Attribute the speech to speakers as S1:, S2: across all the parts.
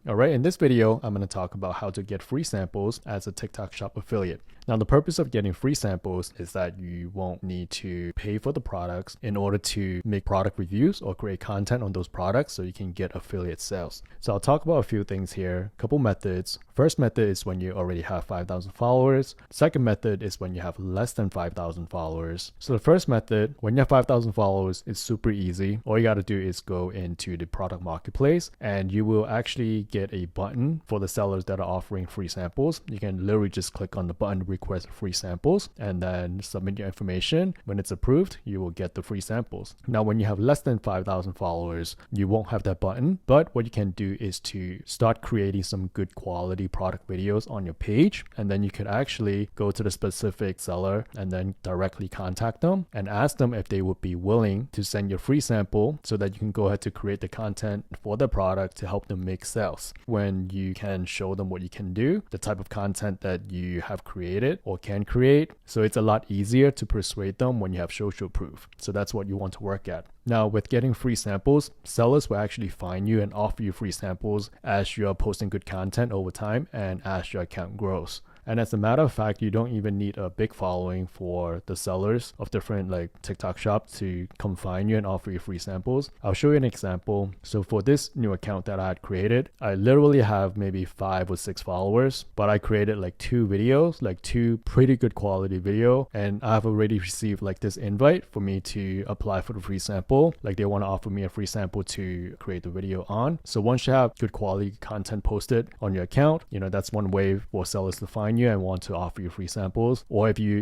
S1: Alright, in this video, I'm going to talk about how to get free samples as a TikTok Shop affiliate. Now, the purpose of getting free samples is that you won't need to pay for the products in order to make product reviews or create content on those products so you can get affiliate sales. So I'll talk about a few things here, a couple methods. First method is when you already have 5,000 followers. Second method is when you have less than 5,000 followers. So the first method, when you have 5,000 followers, it's super easy. All you got to do is go into the product marketplace and you will actually get a button for the sellers that are offering free samples. You can literally just click on the button request free samples and then submit your information. When it's approved, you will get the free samples. Now, when you have less than 5,000 followers, you won't have that button, but what you can do is to start creating some good quality product videos on your page, and then you could actually go to the specific seller and then directly contact them and ask them if they would be willing to send you a free sample so that you can go ahead to create the content for the product to help them make sales. When you can show them what you can do, the type of content that you have created or can create, so it's a lot easier to persuade them when you have social proof. So that's what you want to work at. Now, with getting free samples, sellers will actually find you and offer you free samples as you are posting good content over time and as your account grows. And as a matter of fact, you don't even need a big following for the sellers of different like TikTok shops to come find you and offer you free samples. I'll show you an example. So for this new account that I had created, I literally have maybe 5 or 6 followers, but I created like 2 videos, like 2 pretty good quality video. And I've already received like this invite for me to apply for the free sample. Like they want to offer me a free sample to create the video on. So once you have good quality content posted on your account, that's one way for sellers to find you and want to offer you free samples. Or if you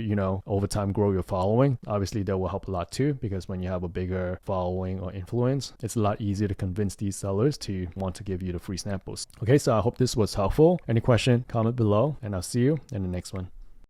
S1: over time grow your following, obviously that will help a lot too, because when you have a bigger following or influence, it's a lot easier to convince these sellers to want to give you the free samples. Okay, so I hope this was helpful. Any question, comment below, and I'll see you in the next one.